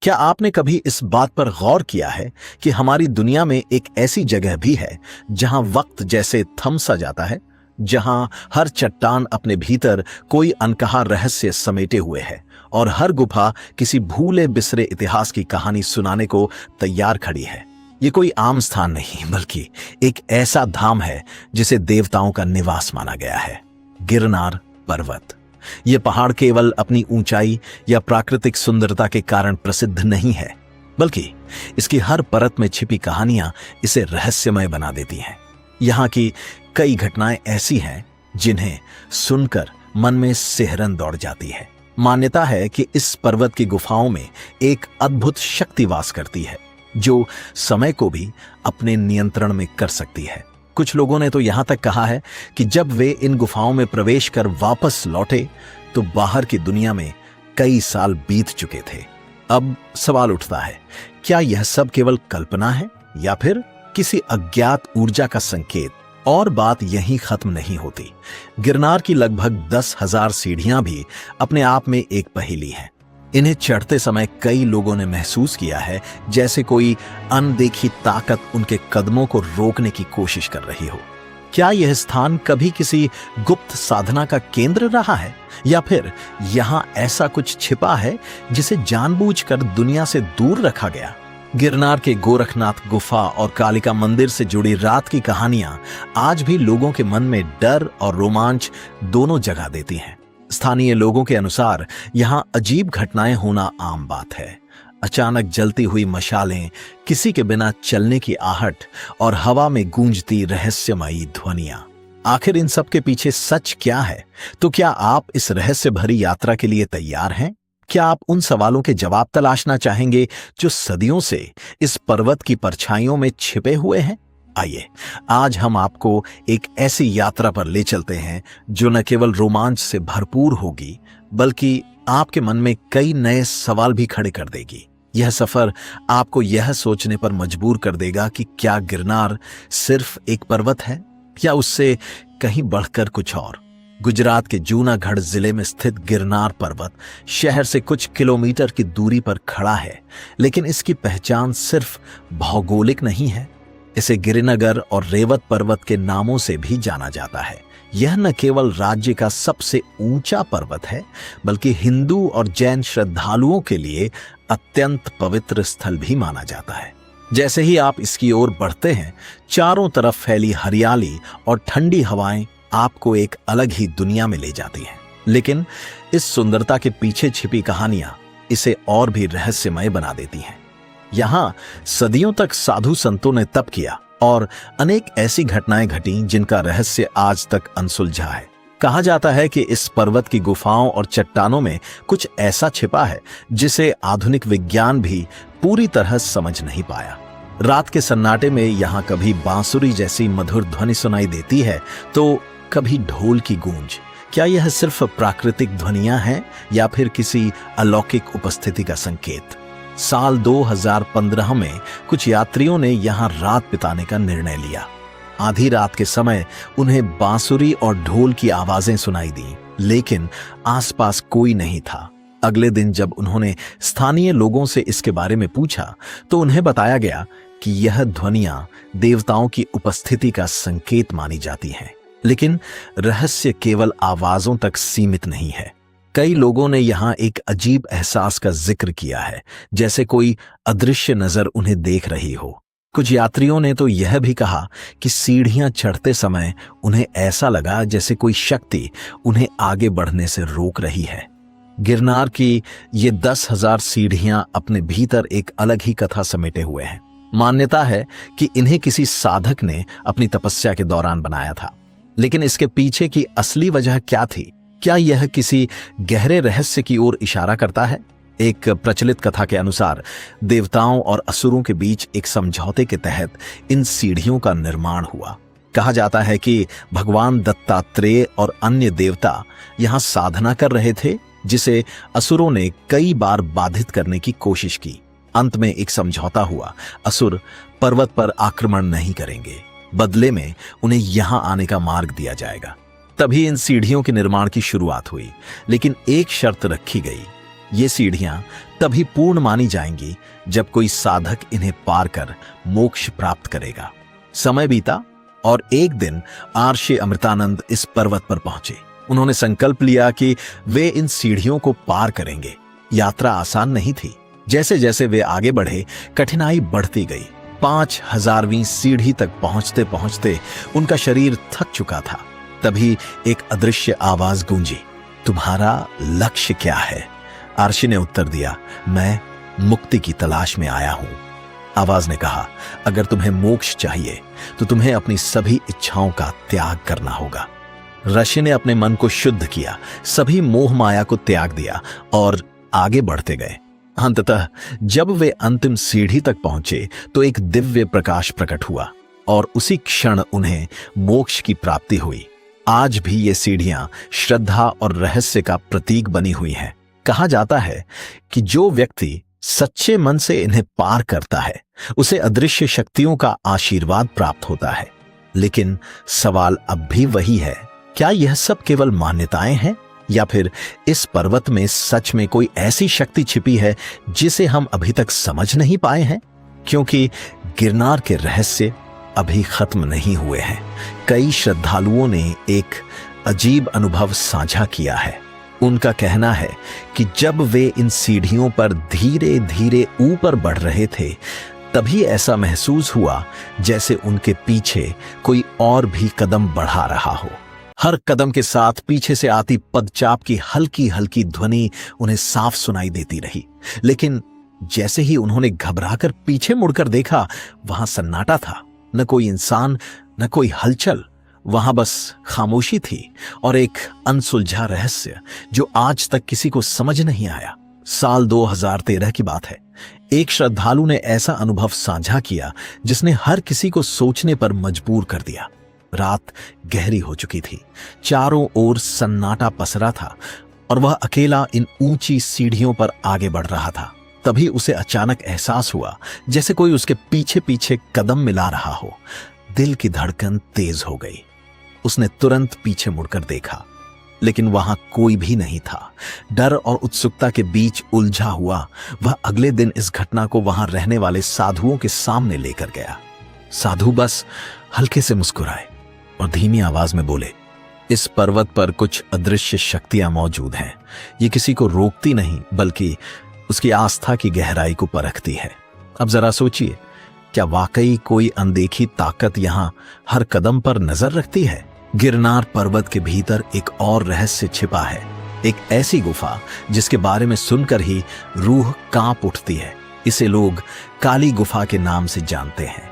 क्या आपने कभी इस बात पर गौर किया है कि हमारी दुनिया में एक ऐसी जगह भी है जहां वक्त जैसे थम सा जाता है, जहां हर चट्टान अपने भीतर कोई अनकहा रहस्य समेटे हुए है और हर गुफा किसी भूले बिसरे इतिहास की कहानी सुनाने को तैयार खड़ी है। ये कोई आम स्थान नहीं, बल्कि एक ऐसा धाम है जिसे देवताओं का निवास माना गया है, गिरनार पर्वत। यह पहाड़ केवल अपनी ऊंचाई या प्राकृतिक सुंदरता के कारण प्रसिद्ध नहीं है, बल्कि इसकी हर परत में छिपी कहानियां इसे रहस्यमय बना देती हैं। यहां की कई घटनाएं ऐसी हैं जिन्हें सुनकर मन में सिहरन दौड़ जाती है। मान्यता है कि इस पर्वत की गुफाओं में एक अद्भुत शक्ति वास करती है जो समय को भी अपने नियंत्रण में कर सकती है। कुछ लोगों ने तो यहां तक कहा है कि जब वे इन गुफाओं में प्रवेश कर वापस लौटे तो बाहर की दुनिया में कई साल बीत चुके थे। अब सवाल उठता है, क्या यह सब केवल कल्पना है या फिर किसी अज्ञात ऊर्जा का संकेत? और बात यहीं खत्म नहीं होती। गिरनार की लगभग 10,000 सीढ़ियां भी अपने आप में एक पहेली है। इन्हें चढ़ते समय कई लोगों ने महसूस किया है जैसे कोई अनदेखी ताकत उनके कदमों को रोकने की कोशिश कर रही हो। क्या यह स्थान कभी किसी गुप्त साधना का केंद्र रहा है, या फिर यहां ऐसा कुछ छिपा है जिसे जानबूझकर दुनिया से दूर रखा गया? गिरनार के गोरखनाथ गुफा और कालिका मंदिर से जुड़ी रात की कहानियां आज भी लोगों के मन में डर और रोमांच दोनों जगा देती हैं। स्थानीय लोगों के अनुसार यहां अजीब घटनाएं होना आम बात है। अचानक जलती हुई मशालें, किसी के बिना चलने की आहट और हवा में गूंजती रहस्यमयी ध्वनियां। आखिर इन सब के पीछे सच क्या है? तो क्या आप इस रहस्य भरी यात्रा के लिए तैयार हैं? क्या आप उन सवालों के जवाब तलाशना चाहेंगे जो सदियों से इस पर्वत की परछाइयों में छिपे हुए हैं? आइए, आज हम आपको एक ऐसी यात्रा पर ले चलते हैं जो न केवल रोमांच से भरपूर होगी, बल्कि आपके मन में कई नए सवाल भी खड़े कर देगी। यह सफर आपको यह सोचने पर मजबूर कर देगा कि क्या गिरनार सिर्फ एक पर्वत है या उससे कहीं बढ़कर कुछ और। गुजरात के जूनागढ़ जिले में स्थित गिरनार पर्वत शहर से कुछ किलोमीटर की दूरी पर खड़ा है, लेकिन इसकी पहचान सिर्फ भौगोलिक नहीं है। इसे गिरिनगर और रेवत पर्वत के नामों से भी जाना जाता है। यह न केवल राज्य का सबसे ऊंचा पर्वत है, बल्कि हिंदू और जैन श्रद्धालुओं के लिए अत्यंत पवित्र स्थल भी माना जाता है। जैसे ही आप इसकी ओर बढ़ते हैं, चारों तरफ फैली हरियाली और ठंडी हवाएं आपको एक अलग ही दुनिया में ले जाती हैं। लेकिन इस सुंदरता के पीछे छिपी कहानियां इसे और भी रहस्यमय बना देती हैं। यहां सदियों तक साधु संतों ने तप किया और अनेक ऐसी घटनाएं घटी जिनका रहस्य आज तक अनसुलझा है। कहा जाता है कि इस पर्वत की गुफाओं और चट्टानों में कुछ ऐसा छिपा है जिसे आधुनिक विज्ञान भी पूरी तरह समझ नहीं पाया। रात के सन्नाटे में यहां कभी बांसुरी जैसी मधुर ध्वनि सुनाई देती है तो कभी ढोल की गूंज। क्या यह सिर्फ प्राकृतिक ध्वनियां हैं या फिर किसी अलौकिक उपस्थिति का संकेत? साल 2015 में कुछ यात्रियों ने यहां रात बिताने का निर्णय लिया। आधी रात के समय उन्हें बांसुरी और ढोल की आवाजें सुनाई दी, लेकिन आसपास कोई नहीं था। अगले दिन जब उन्होंने स्थानीय लोगों से इसके बारे में पूछा तो उन्हें बताया गया कि यह ध्वनियां देवताओं की उपस्थिति का संकेत मानी जाती हैं। लेकिन रहस्य केवल आवाजों तक सीमित नहीं है। कई लोगों ने यहां एक अजीब एहसास का जिक्र किया है, जैसे कोई अदृश्य नजर उन्हें देख रही हो। कुछ यात्रियों ने तो यह भी कहा कि सीढ़ियां चढ़ते समय उन्हें ऐसा लगा जैसे कोई शक्ति उन्हें आगे बढ़ने से रोक रही है। गिरनार की ये 10,000 सीढ़ियां अपने भीतर एक अलग ही कथा समेटे हुए हैं। मान्यता है कि इन्हें किसी साधक ने अपनी तपस्या के दौरान बनाया था, लेकिन इसके पीछे की असली वजह क्या थी? क्या यह किसी गहरे रहस्य की ओर इशारा करता है? एक प्रचलित कथा के अनुसार देवताओं और असुरों के बीच एक समझौते के तहत इन सीढ़ियों का निर्माण हुआ। कहा जाता है कि भगवान दत्तात्रेय और अन्य देवता यहां साधना कर रहे थे, जिसे असुरों ने कई बार बाधित करने की कोशिश की। अंत में एक समझौता हुआ। असुर पर्वत पर आक्रमण नहीं करेंगे, बदले में उन्हें यहां आने का मार्ग दिया जाएगा। तभी इन सीढ़ियों के निर्माण की शुरुआत हुई, लेकिन एक शर्त रखी गई। ये सीढ़ियां तभी पूर्ण मानी जाएंगी जब कोई साधक इन्हें पार कर मोक्ष प्राप्त करेगा। समय बीता और एक दिन आर्षे अमृतानंद इस पर्वत पर पहुंचे। उन्होंने संकल्प लिया कि वे इन सीढ़ियों को पार करेंगे। यात्रा आसान नहीं थी। जैसे जैसे वे आगे बढ़े, कठिनाई बढ़ती गई। 5000वीं सीढ़ी तक पहुंचते पहुंचते उनका शरीर थक चुका था। तभी एक अदृश्य आवाज गूंजी, तुम्हारा लक्ष्य क्या है? आर्षे ने उत्तर दिया, मैं मुक्ति की तलाश में आया हूं। आवाज ने कहा, अगर तुम्हें मोक्ष चाहिए तो तुम्हें अपनी सभी इच्छाओं का त्याग करना होगा। ऋषि ने अपने मन को शुद्ध किया, सभी मोह माया को त्याग दिया और आगे बढ़ते गए। अंततः जब वे अंतिम सीढ़ी तक पहुंचे तो एक दिव्य प्रकाश प्रकट हुआ और उसी क्षण उन्हें मोक्ष की प्राप्ति हुई। आज भी ये सीढ़ियां श्रद्धा और रहस्य का प्रतीक बनी हुई हैं। कहा जाता है कि जो व्यक्ति सच्चे मन से इन्हें पार करता है उसे अदृश्य शक्तियों का आशीर्वाद प्राप्त होता है। लेकिन सवाल अब भी वही है, क्या यह सब केवल मान्यताएं हैं या फिर इस पर्वत में सच में कोई ऐसी शक्ति छिपी है जिसे हम अभी तक समझ नहीं पाए हैं? क्योंकि गिरनार के रहस्य अभी खत्म नहीं हुए हैं। कई श्रद्धालुओं ने एक अजीब अनुभव साझा किया है। उनका कहना है कि जब वे इन सीढ़ियों पर धीरे धीरे ऊपर बढ़ रहे थे तभी ऐसा महसूस हुआ जैसे उनके पीछे कोई और भी कदम बढ़ा रहा हो। हर कदम के साथ पीछे से आती पदचाप की हल्की हल्की ध्वनि उन्हें साफ सुनाई देती रही। लेकिन जैसे ही उन्होंने घबराकर पीछे मुड़कर देखा, वहां सन्नाटा था। न कोई इंसान, न कोई हलचल। वहां बस खामोशी थी और एक अनसुलझा रहस्य जो आज तक किसी को समझ नहीं आया। साल 2013 की बात है। एक श्रद्धालु ने ऐसा अनुभव साझा किया जिसने हर किसी को सोचने पर मजबूर कर दिया। रात गहरी हो चुकी थी, चारों ओर सन्नाटा पसरा था और वह अकेला इन ऊंची सीढ़ियों पर आगे बढ़ रहा था। तभी उसे अचानक एहसास हुआ जैसे कोई उसके पीछे पीछे कदम मिला रहा हो। दिल की धड़कन तेज हो गई। उसने तुरंत पीछे मुड़कर देखा, लेकिन वहां कोई भी नहीं था। डर और उत्सुकता के बीच उलझा हुआ वह अगले दिन इस घटना को वहां रहने वाले साधुओं के सामने लेकर गया। साधु बस हल्के से मुस्कुराए और धीमी आवाज में बोले, इस पर्वत पर कुछ अदृश्य शक्तियां मौजूद हैं। ये किसी को रोकती नहीं बल्कि उसकी आस्था की गहराई को परखती है। अब जरा सोचिए, क्या वाकई कोई अनदेखी ताकत यहां हर कदम पर नजर रखती है? गिरनार पर्वत के भीतर एक और रहस्य छिपा है। एक ऐसी गुफा जिसके बारे में सुनकर ही रूह कांप उठती है। इसे लोग काली गुफा के नाम से जानते हैं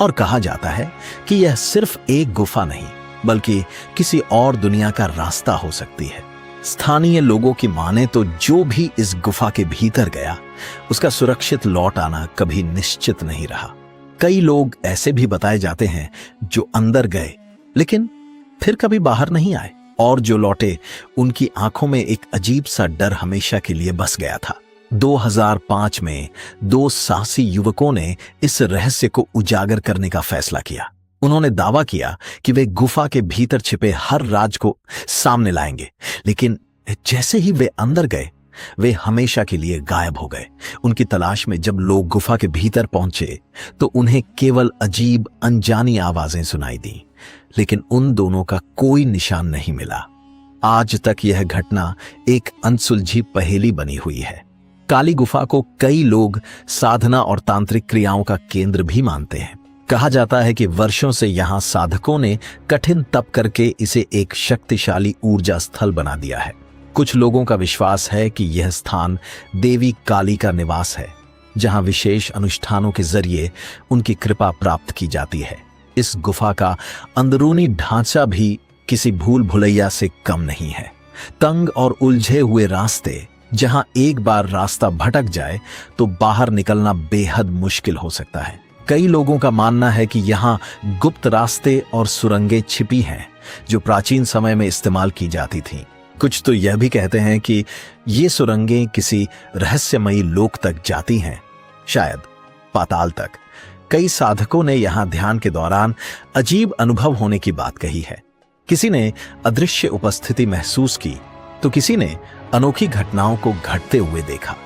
और कहा जाता है कि यह सिर्फ एक गुफा नहीं बल्कि किसी और दुनिया का रास्ता हो सकती है। स्थानीय लोगों की माने तो जो भी इस गुफा के भीतर गया उसका सुरक्षित लौट आना कभी निश्चित नहीं रहा। कई लोग ऐसे भी बताए जाते हैं जो अंदर गए लेकिन फिर कभी बाहर नहीं आए, और जो लौटे उनकी आंखों में एक अजीब सा डर हमेशा के लिए बस गया था। 2005 में 2 साहसी युवकों ने इस रहस्य को उजागर करने का फैसला किया। उन्होंने दावा किया कि वे गुफा के भीतर छिपे हर राज को सामने लाएंगे, लेकिन जैसे ही वे अंदर गए वे हमेशा के लिए गायब हो गए। उनकी तलाश में जब लोग गुफा के भीतर पहुंचे तो उन्हें केवल अजीब अनजानी आवाजें सुनाई दी, लेकिन उन दोनों का कोई निशान नहीं मिला। आज तक यह घटना एक अनसुलझी पहेली बनी हुई है। काली गुफा को कई लोग साधना और तांत्रिक क्रियाओं का केंद्र भी मानते हैं। कहा जाता है कि वर्षों से यहां साधकों ने कठिन तप करके इसे एक शक्तिशाली ऊर्जा स्थल बना दिया है। कुछ लोगों का विश्वास है कि यह स्थान देवी काली का निवास है, जहां विशेष अनुष्ठानों के जरिए उनकी कृपा प्राप्त की जाती है। इस गुफा का अंदरूनी ढांचा भी किसी भूल भुलैया से कम नहीं है। तंग और उलझे हुए रास्ते, जहां एक बार रास्ता भटक जाए तो बाहर निकलना बेहद मुश्किल हो सकता है। कई लोगों का मानना है कि यहाँ गुप्त रास्ते और सुरंगें छिपी हैं जो प्राचीन समय में इस्तेमाल की जाती थीं। कुछ तो यह भी कहते हैं कि ये सुरंगें किसी रहस्यमयी लोक तक जाती हैं, शायद पाताल तक। कई साधकों ने यहाँ ध्यान के दौरान अजीब अनुभव होने की बात कही है। किसी ने अदृश्य उपस्थिति महसूस की तो किसी ने अनोखी घटनाओं को घटते हुए देखा।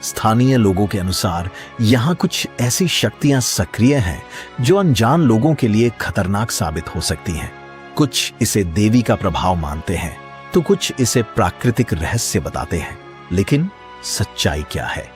स्थानीय लोगों के अनुसार यहाँ कुछ ऐसी शक्तियां सक्रिय हैं जो अनजान लोगों के लिए खतरनाक साबित हो सकती हैं। कुछ इसे देवी का प्रभाव मानते हैं तो कुछ इसे प्राकृतिक रहस्य बताते हैं। लेकिन सच्चाई क्या है,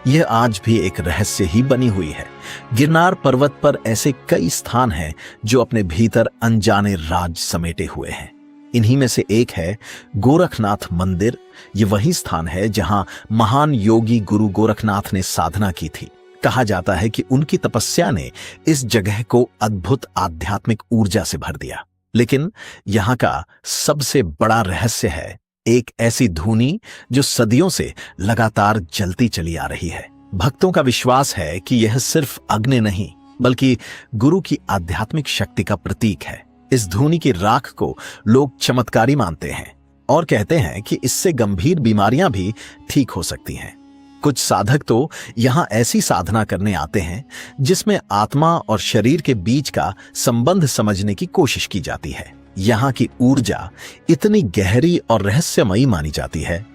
यह आज भी एक रहस्य ही बनी हुई है। गिरनार पर्वत पर ऐसे कई स्थान हैं जो अपने भीतर अनजाने राज समेटे हुए हैं। इन्हीं में से एक है गोरखनाथ मंदिर। ये वही स्थान है जहां महान योगी गुरु गोरखनाथ ने साधना की थी। कहा जाता है कि उनकी तपस्या ने इस जगह को अद्भुत आध्यात्मिक ऊर्जा से भर दिया। लेकिन यहाँ का सबसे बड़ा रहस्य है एक ऐसी धूनी जो सदियों से लगातार जलती चली आ रही है। भक्तों का विश्वास है कि यह सिर्फ अग्नि नहीं बल्कि गुरु की आध्यात्मिक शक्ति का प्रतीक है। इस धूनी की राख को लोग चमत्कारी मानते हैं और कहते हैं कि इससे गंभीर बीमारियां भी ठीक हो सकती हैं। कुछ साधक तो यहां ऐसी साधना करने आते हैं जिसमें आत्मा और शरीर के बीच का संबंध समझने की कोशिश की जाती है। यहाँ की ऊर्जा इतनी गहरी और रहस्यमयी मानी जाती है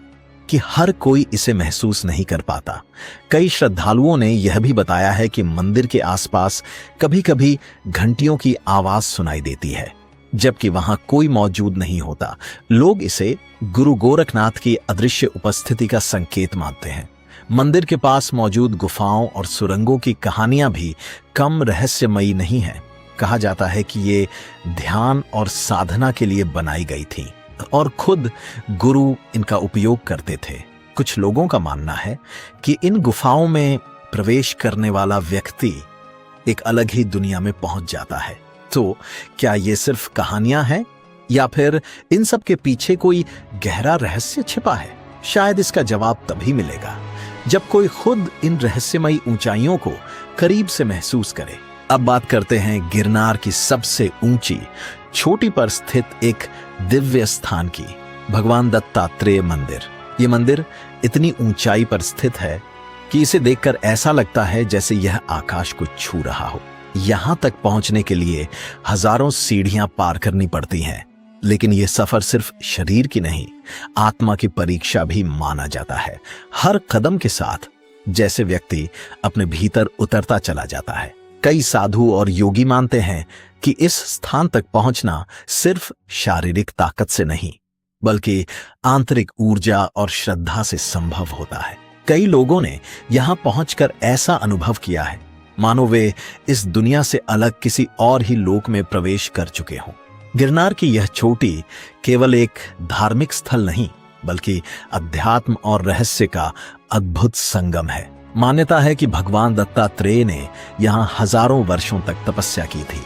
कि हर कोई इसे महसूस नहीं कर पाता। कई श्रद्धालुओं ने यह भी बताया है कि मंदिर के आसपास कभी-कभी घंटियों की आवाज सुनाई देती है, जबकि वहां कोई मौजूद नहीं होता। लोग इसे गुरु गोरखनाथ की अदृश्य उपस्थिति का संकेत मानते हैं। मंदिर के पास मौजूद गुफाओं और सुरंगों की कहानियां भी कम रहस्यमयी नहीं हैं। कहा जाता है कि ये ध्यान और साधना के लिए बनाई गई थी और खुद गुरु इनका उपयोग करते थे। कुछ लोगों का मानना है कि इन गुफाओं में प्रवेश करने वाला व्यक्ति एक अलग ही दुनिया में पहुंच जाता है। तो क्या ये सिर्फ कहानियां हैं या फिर इन सब के पीछे कोई गहरा रहस्य छिपा है? शायद इसका जवाब तभी मिलेगा जब कोई खुद इन रहस्यमयी ऊंचाइयों को करीब से महसूस करे। अब बात करते हैं गिरनार की सबसे ऊंची चोटी पर स्थित एक दिव्य स्थान की, भगवान दत्तात्रेय मंदिर। ये मंदिर इतनी ऊंचाई पर स्थित है कि इसे देखकर ऐसा लगता है जैसे यह आकाश को छू रहा हो। यहां तक पहुंचने के लिए हजारों सीढ़ियां पार करनी पड़ती हैं, लेकिन यह सफर सिर्फ शरीर की नहीं, आत्मा की परीक्षा भी माना जाता है। हर कदम के साथ जैसे व्यक्ति अपने भीतर उतरता चला जाता है। कई साधु और योगी मानते हैं कि इस स्थान तक पहुंचना सिर्फ शारीरिक ताकत से नहीं बल्कि आंतरिक ऊर्जा और श्रद्धा से संभव होता है। कई लोगों ने यहां पहुंचकर ऐसा अनुभव किया है मानो वे इस दुनिया से अलग किसी और ही लोक में प्रवेश कर चुके हों। गिरनार की यह चोटी केवल एक धार्मिक स्थल नहीं बल्कि अध्यात्म और रहस्य का अद्भुत संगम है। मान्यता है कि भगवान दत्तात्रेय ने यहाँ हजारों वर्षों तक तपस्या की थी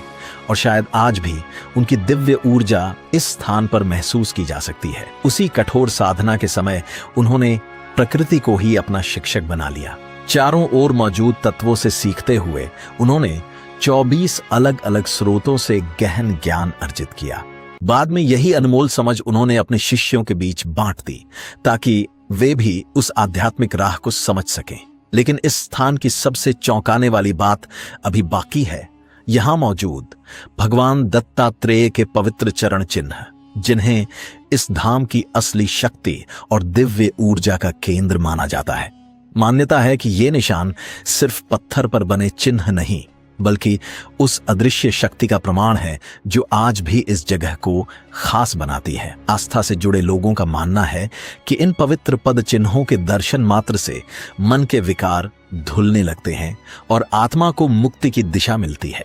और शायद आज भी उनकी दिव्य ऊर्जा इस स्थान पर महसूस की जा सकती है। उसी कठोर साधना के समय उन्होंने प्रकृति को ही अपना शिक्षक बना लिया। चारों ओर मौजूद तत्वों से सीखते हुए उन्होंने 24 अलग अलग स्रोतों से गहन ज्ञान अर्जित किया। बाद में यही अनमोल समझ उन्होंने अपने शिष्यों के बीच बांट दी ताकि वे भी उस आध्यात्मिक राह को समझ सकें। लेकिन इस स्थान की सबसे चौंकाने वाली बात अभी बाकी है। यहां मौजूद भगवान दत्तात्रेय के पवित्र चरण चिन्ह, जिन्हें इस धाम की असली शक्ति और दिव्य ऊर्जा का केंद्र माना जाता है। मान्यता है कि ये निशान सिर्फ पत्थर पर बने चिन्ह नहीं बल्कि उस अदृश्य शक्ति का प्रमाण है जो आज भी इस जगह को खास बनाती है। आस्था से जुड़े लोगों का मानना है कि इन पवित्र पद चिन्हों के दर्शन मात्र से मन के विकार धुलने लगते हैं और आत्मा को मुक्ति की दिशा मिलती है।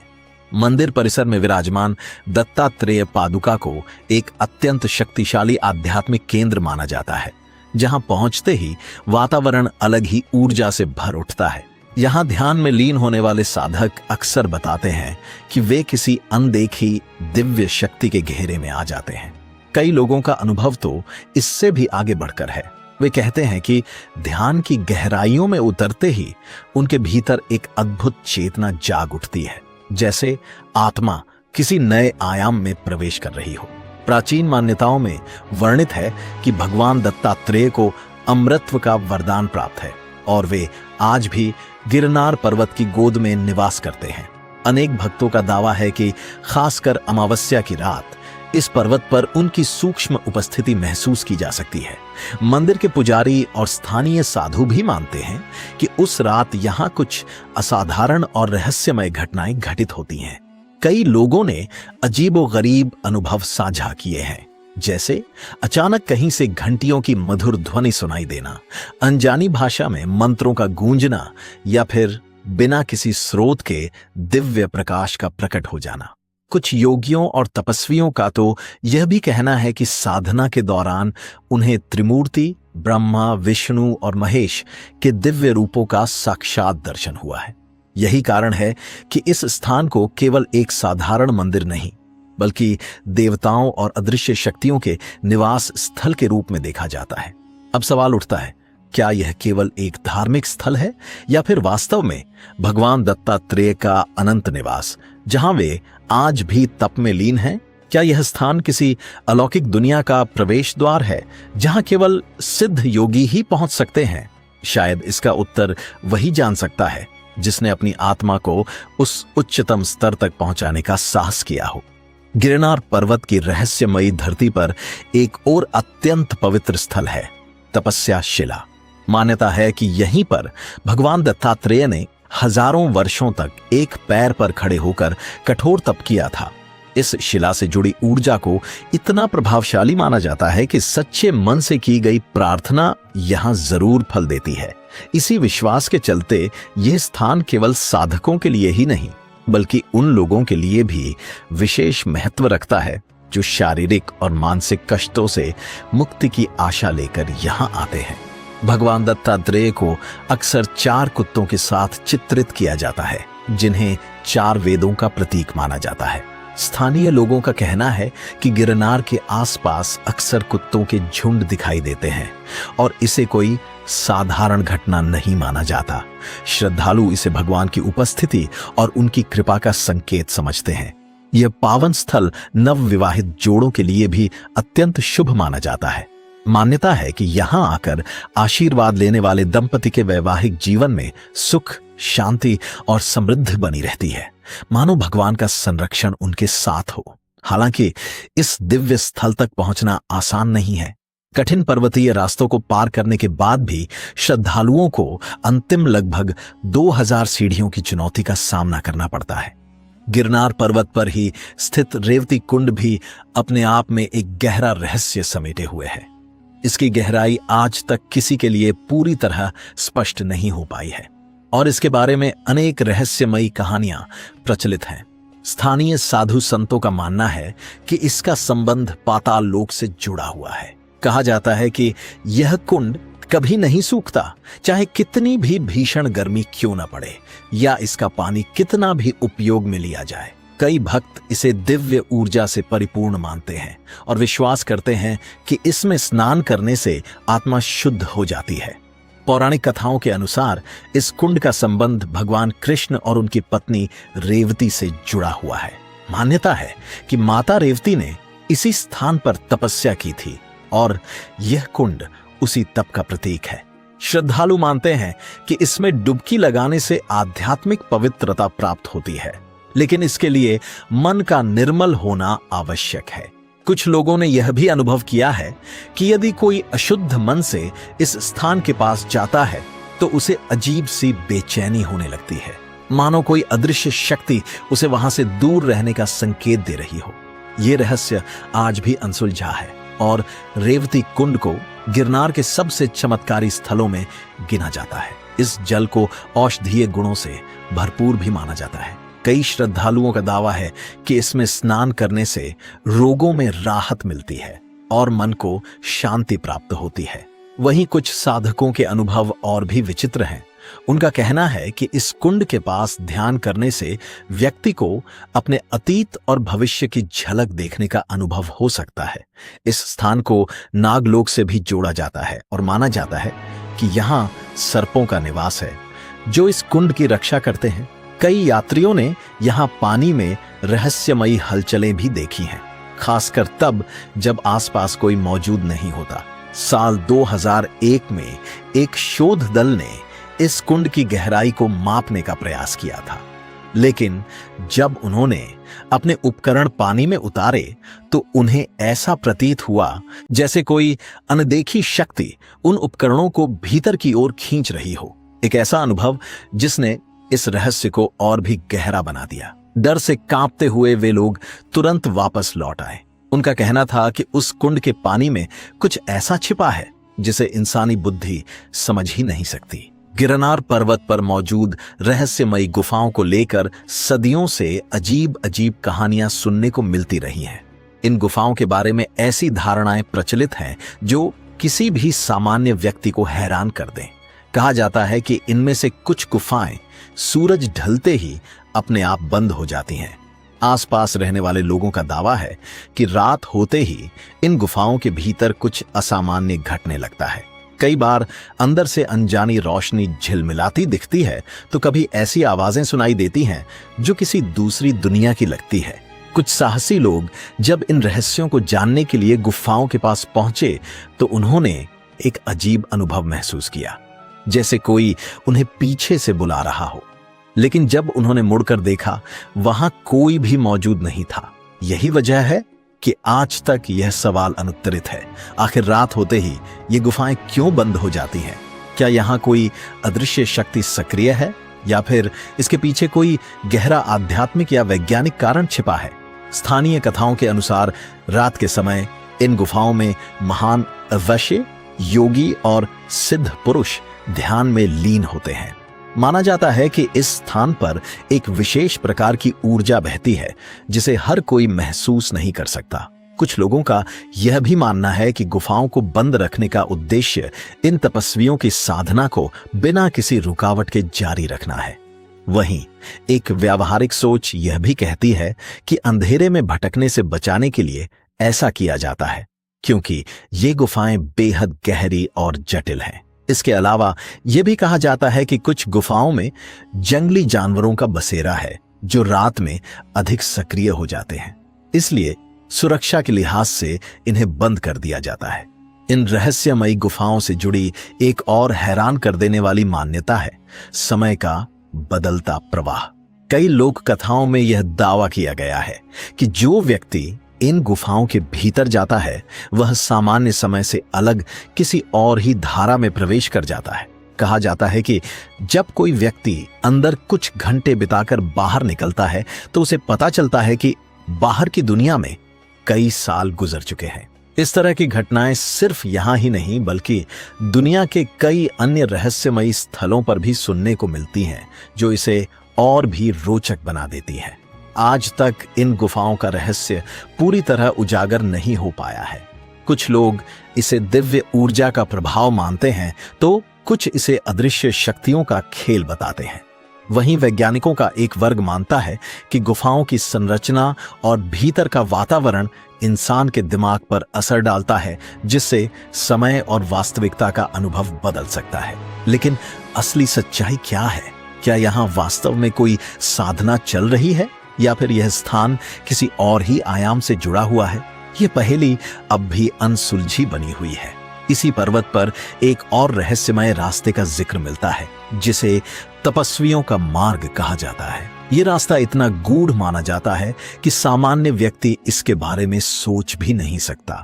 मंदिर परिसर में विराजमान दत्तात्रेय पादुका को एक अत्यंत शक्तिशाली आध्यात्मिक केंद्र माना जाता है, जहां पहुंचते ही वातावरण अलग ही ऊर्जा से भर उठता है। यहां ध्यान में लीन होने वाले साधक अक्सर बताते हैं कि वे किसी अनदेखी दिव्य शक्ति के घेरे में आ जाते हैं। कई लोगों का अनुभव तो इससे भी आगे बढ़कर है। वे कहते हैं कि ध्यान की गहराइयों में उतरते ही उनके भीतर एक अद्भुत चेतना जाग उठती है, जैसे आत्मा किसी नए आयाम में प्रवेश कर रही हो। प्राचीन मान्यताओं में वर्णित है कि भगवान दत्तात्रेय को अमृतत्व का वरदान प्राप्त है और वे आज भी गिरनार पर्वत की गोद में निवास करते हैं। अनेक भक्तों का दावा है कि खासकर अमावस्या की रात इस पर्वत पर उनकी सूक्ष्म उपस्थिति महसूस की जा सकती है। मंदिर के पुजारी और स्थानीय साधु भी मानते हैं कि उस रात यहां कुछ असाधारण और रहस्यमय घटनाएं घटित होती हैं। कई लोगों ने अजीबोगरीब अनुभव साझा किए हैं, जैसे अचानक कहीं से घंटियों की मधुर ध्वनि सुनाई देना, अनजानी भाषा में मंत्रों का गूंजना या फिर बिना किसी स्रोत के दिव्य प्रकाश का प्रकट हो जाना। कुछ योगियों और तपस्वियों का तो यह भी कहना है कि साधना के दौरान उन्हें त्रिमूर्ति ब्रह्मा, विष्णु और महेश के दिव्य रूपों का साक्षात दर्शन हुआ है। यही कारण है कि इस स्थान को केवल एक साधारण मंदिर नहीं, बल्कि देवताओं और अदृश्य शक्तियों के निवास स्थल के रूप में देखा जाता है। अब सवाल उठता है, क्या यह केवल एक धार्मिक स्थल है या फिर वास्तव में भगवान दत्तात्रेय का अनंत निवास, जहां वे आज भी तप में लीन हैं? क्या यह स्थान किसी अलौकिक दुनिया का प्रवेश द्वार है जहां केवल सिद्ध योगी ही पहुंच सकते हैं? शायद इसका उत्तर वही जान सकता है जिसने अपनी आत्मा को उस उच्चतम स्तर तक पहुंचाने का साहस किया हो। गिरनार पर्वत की रहस्यमयी धरती पर एक और अत्यंत पवित्र स्थल है, तपस्या शिला। मान्यता है कि यहीं पर भगवान दत्तात्रेय ने हजारों वर्षों तक एक पैर पर खड़े होकर कठोर तप किया था। इस शिला से जुड़ी ऊर्जा को इतना प्रभावशाली माना जाता है कि सच्चे मन से की गई प्रार्थना यहां जरूर फल देती है। इसी विश्वास के चलते यह स्थान केवल साधकों के लिए ही नहीं, बल्कि उन लोगों के लिए भी विशेष महत्व रखता है जो शारीरिक और मानसिक कष्टों से मुक्ति की आशा लेकर यहां आते हैं। भगवान दत्तात्रेय को अक्सर 4 कुत्तों के साथ चित्रित किया जाता है, जिन्हें 4 वेदों का प्रतीक माना जाता है। स्थानीय लोगों का कहना है कि गिरनार के आसपास अक्सर कुत्तों के झुंड दिखाई देते हैं और इसे कोई साधारण घटना नहीं माना जाता। श्रद्धालु इसे भगवान की उपस्थिति और उनकी कृपा का संकेत समझते हैं। यह पावन स्थल नवविवाहित जोड़ों के लिए भी अत्यंत शुभ माना जाता है। मान्यता है कि यहां आकर आशीर्वाद लेने वाले दंपति के वैवाहिक जीवन में सुख, शांति और समृद्धि बनी रहती है, मानो भगवान का संरक्षण उनके साथ हो। हालांकि इस दिव्य स्थल तक पहुंचना आसान नहीं है। कठिन पर्वतीय रास्तों को पार करने के बाद भी श्रद्धालुओं को अंतिम लगभग 2000 सीढ़ियों की चुनौती का सामना करना पड़ता है। गिरनार पर्वत पर ही स्थित रेवती कुंड भी अपने आप में एक गहरा रहस्य समेटे हुए है। इसकी गहराई आज तक किसी के लिए पूरी तरह स्पष्ट नहीं हो पाई है और इसके बारे में अनेक रहस्यमयी कहानियां प्रचलित हैं। स्थानीय साधु संतों का मानना है कि इसका संबंध पाताल लोक से जुड़ा हुआ है। कहा जाता है कि यह कुंड कभी नहीं सूखता, चाहे कितनी भी भीषण गर्मी क्यों न पड़े या इसका पानी कितना भी उपयोग में लिया जाए। कई भक्त इसे दिव्य ऊर्जा से परिपूर्ण मानते हैं और विश्वास करते हैं कि इसमें स्नान करने से आत्मा शुद्ध हो जाती है। पौराणिक कथाओं के अनुसार इस कुंड का संबंध भगवान कृष्ण और उनकी पत्नी रेवती से जुड़ा हुआ है। मान्यता है कि माता रेवती ने इसी स्थान पर तपस्या की थी और यह कुंड उसी तप का प्रतीक है। श्रद्धालु मानते हैं कि इसमें डुबकी लगाने से आध्यात्मिक पवित्रता प्राप्त होती है, लेकिन इसके लिए मन का निर्मल होना आवश्यक है। कुछ लोगों ने यह भी अनुभव किया है कि यदि कोई अशुद्ध मन से इस स्थान के पास जाता है तो उसे अजीब सी बेचैनी होने लगती है, मानो कोई अदृश्य शक्ति उसे वहां से दूर रहने का संकेत दे रही हो। यह रहस्य आज भी अनसुलझा है और रेवती कुंड को गिरनार के सबसे चमत्कारी स्थलों में गिना जाता है। इस जल को औषधीय गुणों से भरपूर भी माना जाता है। कई श्रद्धालुओं का दावा है कि इसमें स्नान करने से रोगों में राहत मिलती है और मन को शांति प्राप्त होती है। वहीं कुछ साधकों के अनुभव और भी विचित्र हैं। उनका कहना है कि इस कुंड के पास ध्यान करने से व्यक्ति को अपने अतीत और भविष्य की झलक देखने का अनुभव हो सकता है। इस स्थान को नागलोक से भी जोड़ा जाता है और माना जाता है कि यहाँ सर्पों का निवास है जो इस कुंड की रक्षा करते हैं। कई यात्रियों ने यहाँ पानी में रहस्यमयी हलचलें भी देखी हैं, खासकर तब जब आसपास कोई मौजूद नहीं होता। साल 2001 में एक शोध दल ने इस कुंड की गहराई को मापने का प्रयास किया था। लेकिन जब उन्होंने अपने उपकरण पानी में उतारे तो उन्हें ऐसा प्रतीत हुआ जैसे कोई अनदेखी शक्ति उन उपकरणों को भीतर की ओर खींच रही हो। एक ऐसा अनुभव जिसने इस रहस्य को और भी गहरा बना दिया। डर से कांपते हुए वे लोग तुरंत वापस लौट आए। उनका कहना था कि उस कुंड के पानी में कुछ ऐसा छिपा है जिसे इंसानी बुद्धि समझ ही नहीं सकती। गिरनार पर्वत पर मौजूद रहस्यमयी गुफाओं को लेकर सदियों से अजीब अजीब कहानियां सुनने को मिलती रही हैं। इन गुफाओं के बारे में ऐसी धारणाएं प्रचलित हैं जो किसी भी सामान्य व्यक्ति को हैरान कर दें। कहा जाता है कि इनमें से कुछ गुफाएं सूरज ढलते ही अपने आप बंद हो जाती हैं। आसपास रहने वाले लोगों का दावा है कि रात होते ही इन गुफाओं के भीतर कुछ असामान्य घटने लगता है। कई बार अंदर से अनजानी रोशनी झिलमिलाती दिखती है तो कभी ऐसी आवाजें सुनाई देती हैं जो किसी दूसरी दुनिया की लगती है। कुछ साहसी लोग जब इन रहस्यों को जानने के लिए गुफाओं के पास पहुंचे तो उन्होंने एक अजीब अनुभव महसूस किया, जैसे कोई उन्हें पीछे से बुला रहा हो। लेकिन जब उन्होंने मुड़कर देखा वहां कोई भी मौजूद नहीं था। यही वजह है कि आज तक यह सवाल अनुत्तरित है। आखिर रात होते ही ये गुफाएं क्यों बंद हो जाती हैं? क्या यहां कोई अदृश्य शक्ति सक्रिय है या फिर इसके पीछे कोई गहरा आध्यात्मिक या वैज्ञानिक कारण छिपा है? स्थानीय कथाओं के अनुसार रात के समय इन गुफाओं में महान अवश्य योगी और सिद्ध पुरुष ध्यान में लीन होते हैं। माना जाता है कि इस स्थान पर एक विशेष प्रकार की ऊर्जा बहती है जिसे हर कोई महसूस नहीं कर सकता। कुछ लोगों का यह भी मानना है कि गुफाओं को बंद रखने का उद्देश्य इन तपस्वियों की साधना को बिना किसी रुकावट के जारी रखना है। वहीं एक व्यावहारिक सोच यह भी कहती है कि अंधेरे में भटकने से बचाने के लिए ऐसा किया जाता है, क्योंकि ये गुफाएं बेहद गहरी और जटिल हैं। इसके अलावा यह भी कहा जाता है कि कुछ गुफाओं में जंगली जानवरों का बसेरा है जो रात में अधिक सक्रिय हो जाते हैं, इसलिए सुरक्षा के लिहाज से इन्हें बंद कर दिया जाता है। इन रहस्यमयी गुफाओं से जुड़ी एक और हैरान कर देने वाली मान्यता है समय का बदलता प्रवाह। कई लोक कथाओं में यह दावा किया गया है कि जो व्यक्ति इन गुफाओं के भीतर जाता है वह सामान्य समय से अलग किसी और ही धारा में प्रवेश कर जाता है। कहा जाता है कि जब कोई व्यक्ति अंदर कुछ घंटे बिताकर बाहर निकलता है तो उसे पता चलता है कि बाहर की दुनिया में कई साल गुजर चुके हैं। इस तरह की घटनाएं सिर्फ यहां ही नहीं बल्कि दुनिया के कई अन्य रहस्यमयी स्थलों पर भी सुनने को मिलती हैं, जो इसे और भी रोचक बना देती हैं। आज तक इन गुफाओं का रहस्य पूरी तरह उजागर नहीं हो पाया है। कुछ लोग इसे दिव्य ऊर्जा का प्रभाव मानते हैं तो कुछ इसे अदृश्य शक्तियों का खेल बताते हैं। वहीं वैज्ञानिकों का एक वर्ग मानता है कि गुफाओं की संरचना और भीतर का वातावरण इंसान के दिमाग पर असर डालता है, जिससे समय और वास्तविकता का अनुभव बदल सकता है। लेकिन असली सच्चाई क्या है? क्या यहाँ वास्तव में कोई साधना चल रही है या फिर यह स्थान किसी और ही आयाम से जुड़ा हुआ है? ये पहेली अब भी अनसुलझी बनी हुई है। इसी पर्वत पर एक और रहस्यमय रास्ते का जिक्र मिलता है जिसे तपस्वियों का मार्ग कहा जाता है। ये रास्ता इतना गूढ़ माना जाता है कि सामान्य व्यक्ति इसके बारे में सोच भी नहीं सकता।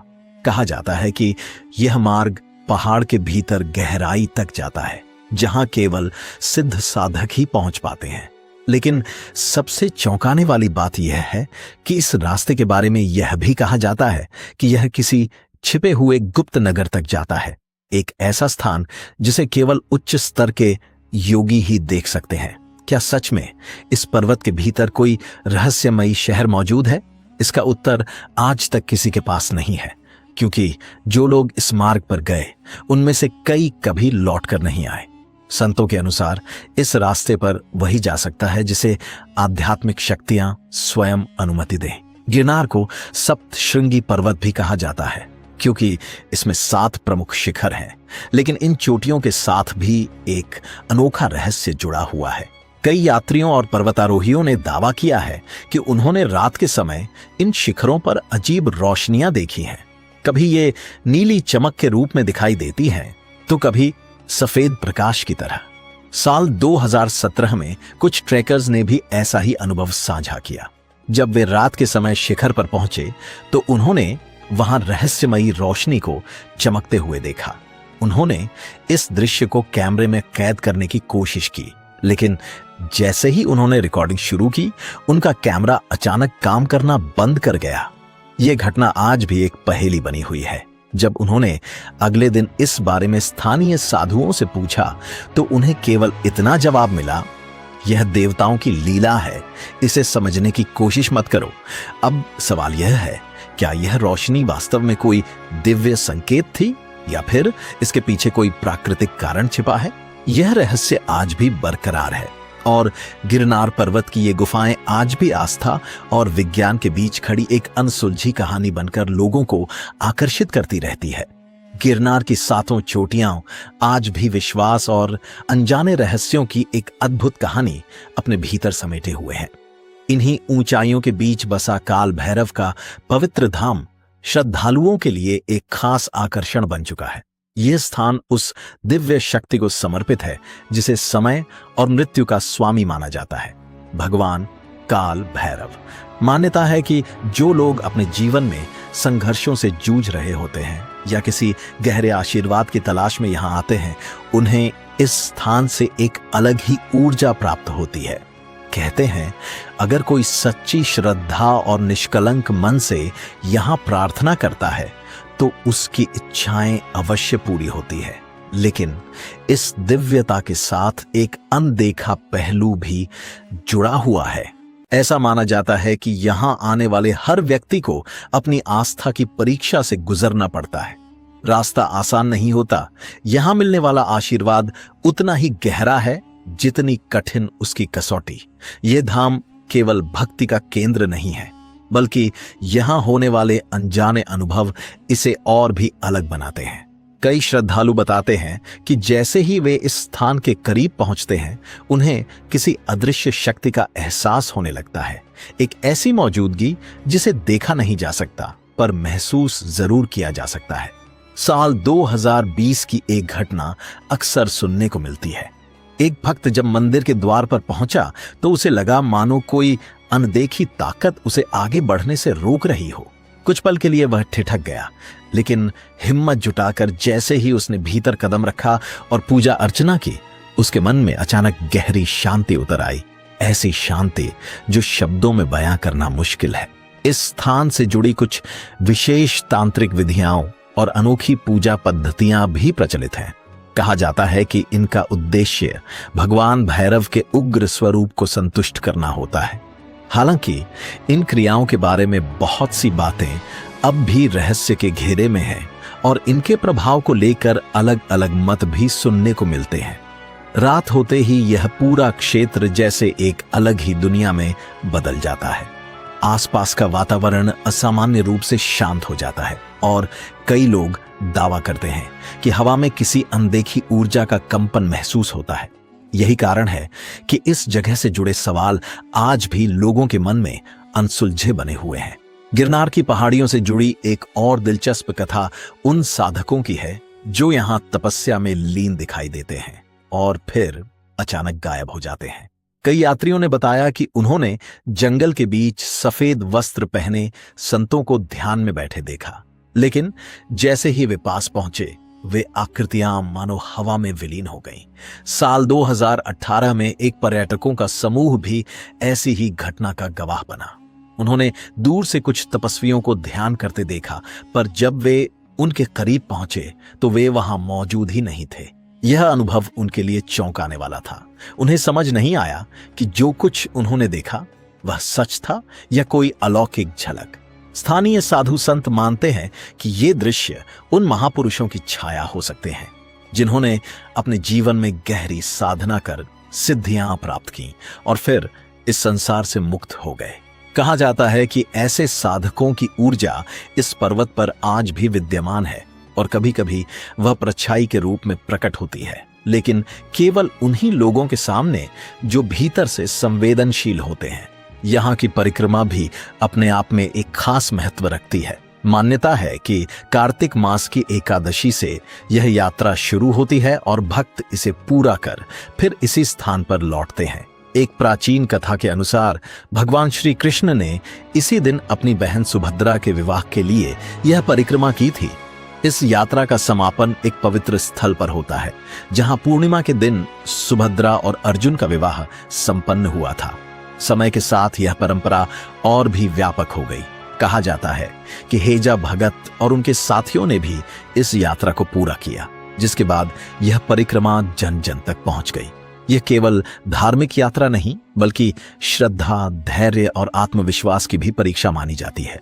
कहा जाता है कि यह मार्ग पहाड़ के भीतर गहराई तक जाता है, जहां केवल सिद्ध साधक ही पहुंच पाते हैं। लेकिन सबसे चौंकाने वाली बात यह है कि इस रास्ते के बारे में यह भी कहा जाता है कि यह किसी छिपे हुए गुप्त नगर तक जाता है, एक ऐसा स्थान जिसे केवल उच्च स्तर के योगी ही देख सकते हैं। क्या सच में इस पर्वत के भीतर कोई रहस्यमयी शहर मौजूद है? इसका उत्तर आज तक किसी के पास नहीं है, क्योंकि जो लोग इस मार्ग पर गए उनमें से कई कभी लौटकर नहीं आए। संतों के अनुसार इस रास्ते पर वही जा सकता है जिसे आध्यात्मिक शक्तियां स्वयं अनुमति दें। गिरनार को सप्तशृंगी पर्वत भी कहा जाता है क्योंकि इसमें 7 प्रमुख शिखर हैं, लेकिन इन चोटियों के साथ भी एक अनोखा रहस्य जुड़ा हुआ है। कई यात्रियों और पर्वतारोहियों ने दावा किया है कि उन्होंने रात के समय इन शिखरों पर अजीब रोशनियां देखी हैं। कभी ये नीली चमक के रूप में दिखाई देती हैं तो कभी सफेद प्रकाश की तरह। साल 2017 में कुछ ट्रैकर्स ने भी ऐसा ही अनुभव साझा किया। जब वे रात के समय शिखर पर पहुंचे तो उन्होंने वहां रहस्यमयी रोशनी को चमकते हुए देखा। उन्होंने इस दृश्य को कैमरे में कैद करने की कोशिश की, लेकिन जैसे ही उन्होंने रिकॉर्डिंग शुरू की, उनका कैमरा अचानक काम करना बंद कर गया। यह घटना आज भी एक पहेली बनी हुई है। जब उन्होंने अगले दिन इस बारे में स्थानीय साधुओं से पूछा तो उन्हें केवल इतना जवाब मिला, यह देवताओं की लीला है, इसे समझने की कोशिश मत करो। अब सवाल यह है, क्या यह रोशनी वास्तव में कोई दिव्य संकेत थी या फिर इसके पीछे कोई प्राकृतिक कारण छिपा है? यह रहस्य आज भी बरकरार है और गिरनार पर्वत की ये गुफाएं आज भी आस्था और विज्ञान के बीच खड़ी एक अनसुलझी कहानी बनकर लोगों को आकर्षित करती रहती है। गिरनार की सातों चोटियां आज भी विश्वास और अनजाने रहस्यों की एक अद्भुत कहानी अपने भीतर समेटे हुए हैं। इन्हीं ऊंचाइयों के बीच बसा काल भैरव का पवित्र धाम श्रद्धालुओं के लिए एक खास आकर्षण बन चुका है। यह स्थान उस दिव्य शक्ति को समर्पित है जिसे समय और मृत्यु का स्वामी माना जाता है, भगवान काल भैरव। मान्यता है कि जो लोग अपने जीवन में संघर्षों से जूझ रहे होते हैं या किसी गहरे आशीर्वाद की तलाश में यहां आते हैं, उन्हें इस स्थान से एक अलग ही ऊर्जा प्राप्त होती है। कहते हैं, अगर कोई सच्ची श्रद्धा और निष्कलंक मन से यहां प्रार्थना करता है तो उसकी इच्छाएं अवश्य पूरी होती है। लेकिन इस दिव्यता के साथ एक अनदेखा पहलू भी जुड़ा हुआ है। ऐसा माना जाता है कि यहां आने वाले हर व्यक्ति को अपनी आस्था की परीक्षा से गुजरना पड़ता है। रास्ता आसान नहीं होता। यहां मिलने वाला आशीर्वाद उतना ही गहरा है जितनी कठिन उसकी कसौटी। यह धाम केवल भक्ति का केंद्र नहीं है, बल्कि यहां होने वाले अनजाने अनुभव इसे और भी अलग बनाते हैं। कई श्रद्धालु बताते हैं कि जैसे ही वे इस स्थान के करीब पहुंचते हैं, उन्हें किसी अदृश्य शक्ति का एहसास होने लगता है। एक ऐसी मौजूदगी जिसे देखा नहीं जा सकता पर महसूस जरूर किया जा सकता है। साल 2020 की एक घटना अक्सर सुनने को मिलती है। एक भक्त जब मंदिर के द्वार पर पहुंचा तो उसे लगा मानो कोई अनदेखी ताकत उसे आगे बढ़ने से रोक रही हो। कुछ पल के लिए वह ठिठक गया, लेकिन हिम्मत जुटाकर जैसे ही उसने भीतर कदम रखा और पूजा अर्चना की, उसके मन में अचानक गहरी शांति उतर आई। ऐसी शांति जो शब्दों में बयां करना मुश्किल है। इस स्थान से जुड़ी कुछ विशेष तांत्रिक विधियां और अनोखी पूजा पद्धतियां भी प्रचलित हैं। कहा जाता है कि इनका उद्देश्य भगवान भैरव के उग्र स्वरूप को संतुष्ट करना होता है। हालांकि इन क्रियाओं के बारे में बहुत सी बातें अब भी रहस्य के घेरे में हैं और इनके प्रभाव को लेकर अलग अलग मत भी सुनने को मिलते हैं। रात होते ही यह पूरा क्षेत्र जैसे एक अलग ही दुनिया में बदल जाता है। आसपास का वातावरण असामान्य रूप से शांत हो जाता है और कई लोग दावा करते हैं कि हवा में किसी अनदेखी ऊर्जा का कंपन महसूस होता है। यही कारण है कि इस जगह से जुड़े सवाल आज भी लोगों के मन में अनसुलझे बने हुए हैं। गिरनार की पहाड़ियों से जुड़ी एक और दिलचस्प कथा उन साधकों की है जो यहां तपस्या में लीन दिखाई देते हैं और फिर अचानक गायब हो जाते हैं। कई यात्रियों ने बताया कि उन्होंने जंगल के बीच सफेद वस्त्र पहने संतों को ध्यान में बैठे देखा, लेकिन जैसे ही वे पास पहुंचे, वे आकृतियां मानो हवा में विलीन हो गईं। साल 2018 में एक पर्यटकों का समूह भी ऐसी ही घटना का गवाह बना। उन्होंने दूर से कुछ तपस्वियों को ध्यान करते देखा, पर जब वे उनके करीब पहुंचे तो वे वहां मौजूद ही नहीं थे। यह अनुभव उनके लिए चौंकाने वाला था। उन्हें समझ नहीं आया कि जो कुछ उन्होंने देखा वह सच था या कोई अलौकिक झलक। स्थानीय साधु संत मानते हैं कि ये दृश्य उन महापुरुषों की छाया हो सकते हैं जिन्होंने अपने जीवन में गहरी साधना कर सिद्धियां प्राप्त की और फिर इस संसार से मुक्त हो गए। कहा जाता है कि ऐसे साधकों की ऊर्जा इस पर्वत पर आज भी विद्यमान है और कभी-कभी वह परछाई के रूप में प्रकट होती है, लेकिन केवल उन्हीं लोगों के सामने जो भीतर से संवेदनशील होते हैं। यहाँ की परिक्रमा भी अपने आप में एक खास महत्व रखती है। मान्यता है कि कार्तिक मास की एकादशी से यह यात्रा शुरू होती है और भक्त इसे पूरा कर फिर इसी स्थान पर लौटते हैं। एक प्राचीन कथा के अनुसार भगवान श्री कृष्ण ने इसी दिन अपनी बहन सुभद्रा के विवाह के लिए यह परिक्रमा की थी। इस यात्रा का समापन एक पवित्र स्थल पर होता है, जहां पूर्णिमा के दिन सुभद्रा और अर्जुन का विवाह संपन्न हुआ था। समय के साथ यह परंपरा और भी व्यापक हो गई। कहा जाता है कि हेजा भगत और उनके साथियों ने भी इस यात्रा को पूरा किया, जिसके बाद यह परिक्रमा जन जन तक पहुंच गई। यह केवल धार्मिक यात्रा नहीं, बल्कि श्रद्धा, धैर्य और आत्मविश्वास की भी परीक्षा मानी जाती है।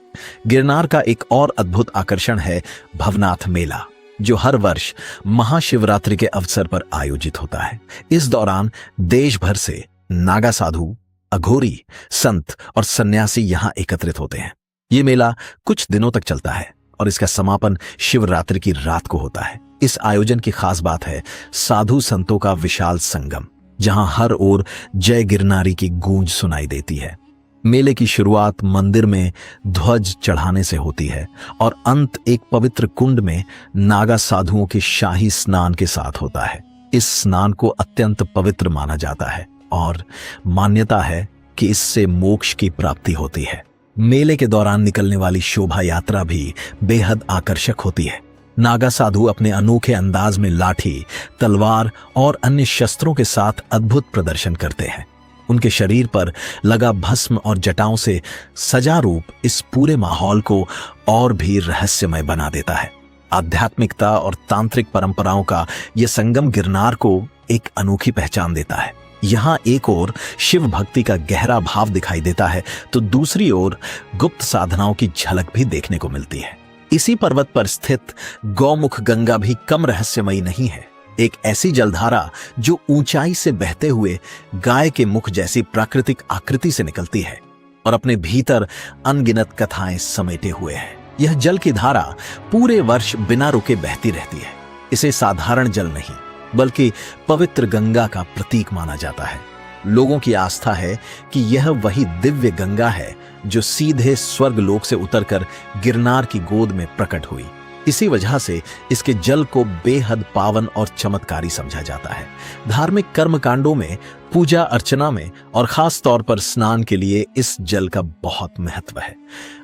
गिरनार का एक और अद्भुत आकर्षण है भवनाथ मेला, जो हर वर्ष महाशिवरात्रि के अवसर पर आयोजित होता है। इस दौरान देश भर से नागा साधु, अघोरी, संत और सन्यासी यहां एकत्रित होते हैं। ये मेला कुछ दिनों तक चलता है और इसका समापन शिवरात्रि की रात को होता है। इस आयोजन की खास बात है साधु संतों का विशाल संगम, जहां हर ओर जय गिरनारी की गूंज सुनाई देती है। मेले की शुरुआत मंदिर में ध्वज चढ़ाने से होती है और अंत एक पवित्र कुंड में नागा साधुओं के शाही स्नान के साथ होता है। इस स्नान को अत्यंत पवित्र माना जाता है और मान्यता है कि इससे मोक्ष की प्राप्ति होती है। मेले के दौरान निकलने वाली शोभा यात्रा भी बेहद आकर्षक होती है। नागा साधु अपने अनोखे अंदाज में लाठी, तलवार और अन्य शस्त्रों के साथ अद्भुत प्रदर्शन करते हैं। उनके शरीर पर लगा भस्म और जटाओं से सजा रूप इस पूरे माहौल को और भी रहस्यमय बना देता है। आध्यात्मिकता और तांत्रिक परंपराओं का यह संगम गिरनार को एक अनोखी पहचान देता है। यहां एक ओर शिव भक्ति का गहरा भाव दिखाई देता है, तो दूसरी ओर गुप्त साधनाओं की झलक भी देखने को मिलती है। इसी पर्वत पर स्थित गौमुख गंगा भी कम रहस्यमयी नहीं है। एक ऐसी जलधारा जो ऊंचाई से बहते हुए गाय के मुख जैसी प्राकृतिक आकृति से निकलती है और अपने भीतर अनगिनत कथाएं समेटे हुए है। यह जल की धारा पूरे वर्ष बिना रुके बहती रहती है। इसे साधारण जल नहीं, बल्कि पवित्र गंगा का प्रतीक माना जाता है। लोगों की आस्था है कि यह वही दिव्य गंगा है जो सीधे स्वर्ग लोक से उतरकर गिरनार की गोद में प्रकट हुई। इसी वजह से इसके जल को बेहद पावन और चमत्कारी समझा जाता है। धार्मिक कर्मकांडों में, पूजा अर्चना में और खास तौर पर स्नान के लिए इस जल का बहुत महत्व है।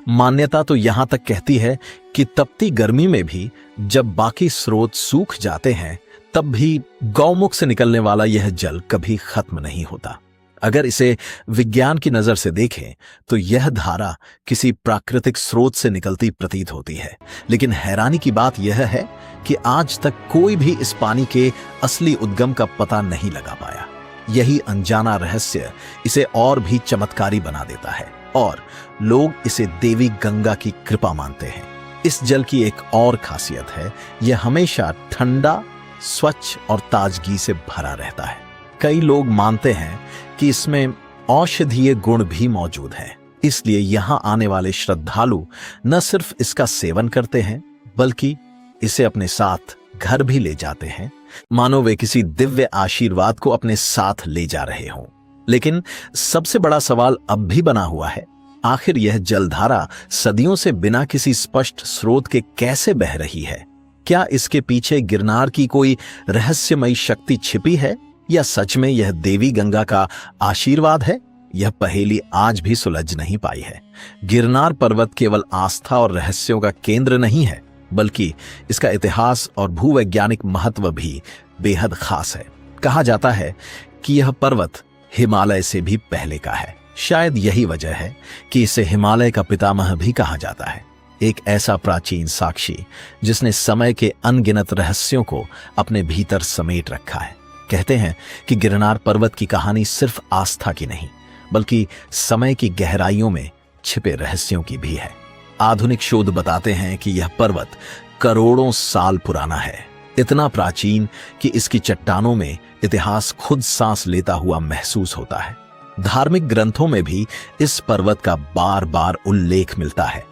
मान्यता तो यहां तक कहती है कि तपती गर्मी में भी जब बाकी स्रोत सूख जाते हैं, तब भी गौमुख से निकलने वाला यह जल कभी खत्म नहीं होता। अगर इसे विज्ञान की नजर से देखें तो यह धारा किसी प्राकृतिक स्रोत से निकलती प्रतीत होती है, लेकिन हैरानी की बात यह है कि आज तक कोई भी इस पानी के असली उद्गम का पता नहीं लगा पाया। यही अनजाना रहस्य इसे और भी चमत्कारी बना देता है और लोग इसे देवी गंगा की कृपा मानते हैं। इस जल की एक और खासियत है, यह हमेशा ठंडा, स्वच्छ और ताजगी से भरा रहता है। कई लोग मानते हैं कि इसमें औषधीय गुण भी मौजूद हैं, इसलिए यहां आने वाले श्रद्धालु न सिर्फ इसका सेवन करते हैं, बल्कि इसे अपने साथ घर भी ले जाते हैं, मानो वे किसी दिव्य आशीर्वाद को अपने साथ ले जा रहे हों। लेकिन सबसे बड़ा सवाल अब भी बना हुआ है, आखिर यह जलधारा सदियों से बिना किसी स्पष्ट स्रोत के कैसे बह रही है? क्या इसके पीछे गिरनार की कोई रहस्यमयी शक्ति छिपी है, या सच में यह देवी गंगा का आशीर्वाद है? यह पहेली आज भी सुलझ नहीं पाई है। गिरनार पर्वत केवल आस्था और रहस्यों का केंद्र नहीं है, बल्कि इसका इतिहास और भूवैज्ञानिक महत्व भी बेहद खास है। कहा जाता है कि यह पर्वत हिमालय से भी पहले का है। शायद यही वजह है कि इसे हिमालय का पितामह भी कहा जाता है। एक ऐसा प्राचीन साक्षी जिसने समय के अनगिनत रहस्यों को अपने भीतर समेट रखा है। कहते हैं कि गिरनार पर्वत की कहानी सिर्फ आस्था की नहीं, बल्कि समय की गहराइयों में छिपे रहस्यों की भी है। आधुनिक शोध बताते हैं कि यह पर्वत करोड़ों साल पुराना है, इतना प्राचीन कि इसकी चट्टानों में इतिहास खुद सांस लेता हुआ महसूस होता है। धार्मिक ग्रंथों में भी इस पर्वत का बार बार उल्लेख मिलता है।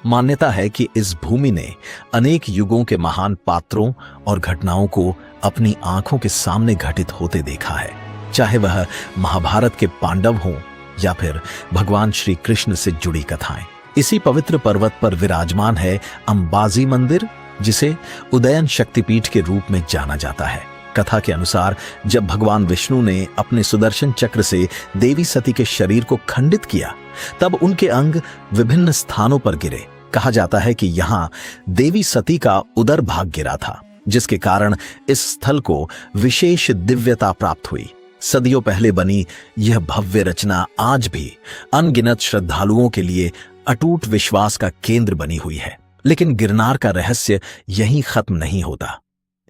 मान्यता है कि इस भूमि ने अनेक युगों के महान पात्रों और घटनाओं को अपनी आंखों के सामने घटित होते देखा है, चाहे वह महाभारत के पांडव हों या फिर भगवान श्री कृष्ण से जुड़ी कथाएं। इसी पवित्र पर्वत पर विराजमान है अंबाजी मंदिर, जिसे उदयन शक्तिपीठ के रूप में जाना जाता है। कथा के अनुसार जब भगवान विष्णु ने अपने सुदर्शन चक्र से देवी सती के शरीर को खंडित किया, तब उनके अंग विभिन्न स्थानों पर गिरे। कहा जाता है कि यहाँ देवी सती का उदर भाग गिरा था, जिसके कारण इस स्थल को विशेष दिव्यता प्राप्त हुई। सदियों पहले बनी यह भव्य रचना आज भी अनगिनत श्रद्धालुओं के लिए अटूट विश्वास का केंद्र बनी हुई है। लेकिन गिरनार का रहस्य यहीं खत्म नहीं होता।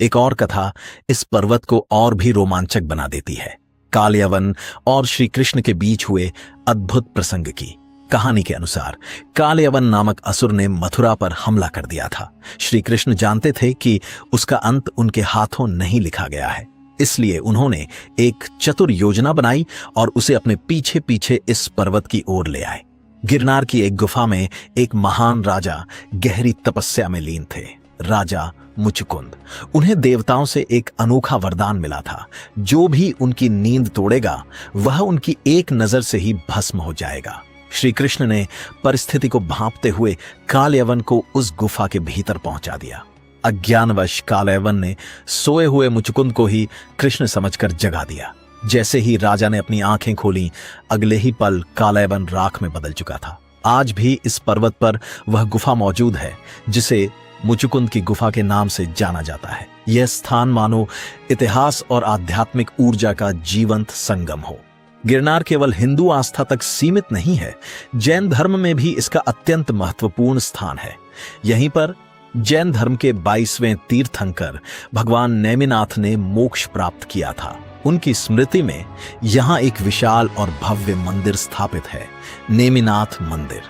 एक और कथा इस पर्वत को और भी रोमांचक बना देती है। कालयवन और श्री कृष्ण के बीच हुए अद्भुत प्रसंग की। कहानी के अनुसार कालयवन नामक असुर ने मथुरा पर हमला कर दिया था। श्री कृष्ण जानते थे कि उसका अंत उनके हाथों नहीं लिखा गया है, इसलिए उन्होंने एक चतुर योजना बनाई और उसे अपने पीछे पीछे इस पर्वत की ओर ले आए। गिरनार की एक गुफा में एक महान राजा गहरी तपस्या में लीन थे, राजा मुचकुंद। उन्हें देवताओं से एक अनोखा वरदान मिला था, जो भी उनकी नींद तोड़ेगा वह उनकी एक नजर से ही भस्म हो जाएगा। श्री कृष्ण ने परिस्थिति को भांपते हुए कालयवन को उस गुफा के भीतर पहुंचा दिया। अज्ञानवश कालयवन ने सोए हुए मुचकुंद को ही कृष्ण समझकर जगा दिया। जैसे ही राजा ने अपनी आंखें खोली, अगले ही पल कालयवन राख में बदल चुका था। आज भी इस पर्वत पर वह गुफा मौजूद है, जिसे मुचकुंद की गुफा के नाम से जाना जाता है। यह स्थान मानो इतिहास और आध्यात्मिक ऊर्जा का जीवंत संगम हो। गिरनार केवल हिंदू आस्था तक सीमित नहीं है, जैन धर्म में भी इसका अत्यंत महत्वपूर्ण स्थान है। यहीं पर जैन धर्म के 22वें तीर्थंकर भगवान नेमिनाथ ने मोक्ष प्राप्त किया था। उनकी स्मृति में यहाँ एक विशाल और भव्य मंदिर स्थापित है, नेमिनाथ मंदिर।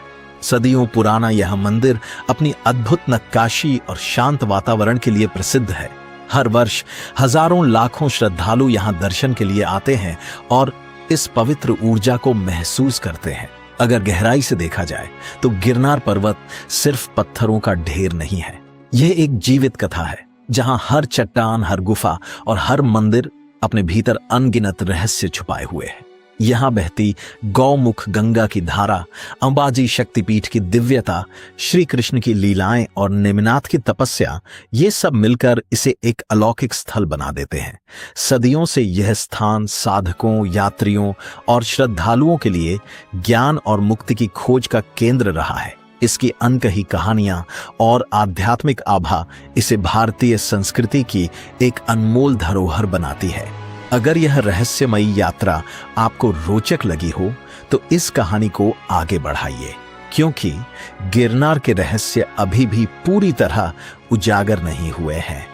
सदियों पुराना यह मंदिर अपनी अद्भुत नक्काशी और शांत वातावरण के लिए प्रसिद्ध है। हर वर्ष हजारों लाखों श्रद्धालु यहाँ दर्शन के लिए आते हैं और इस पवित्र ऊर्जा को महसूस करते हैं। अगर गहराई से देखा जाए तो गिरनार पर्वत सिर्फ पत्थरों का ढेर नहीं है, यह एक जीवित कथा है, जहां हर चट्टान, हर गुफा और हर मंदिर अपने भीतर अनगिनत रहस्य छुपाए हुए हैं। यहां बहती गौमुख गंगा की धारा, अंबाजी शक्तिपीठ की दिव्यता, श्री कृष्ण की लीलाएं और नेमिनाथ की तपस्या, ये सब मिलकर इसे एक अलौकिक स्थल बना देते हैं। सदियों से यह स्थान साधकों, यात्रियों और श्रद्धालुओं के लिए ज्ञान और मुक्ति की खोज का केंद्र रहा है। इसकी अनकही कहानियां और आध्यात्मिक आभा इसे भारतीय संस्कृति की एक अनमोल धरोहर बनाती है। अगर यह रहस्यमयी यात्रा आपको रोचक लगी हो तो इस कहानी को आगे बढ़ाइए, क्योंकि गिरनार के रहस्य अभी भी पूरी तरह उजागर नहीं हुए हैं।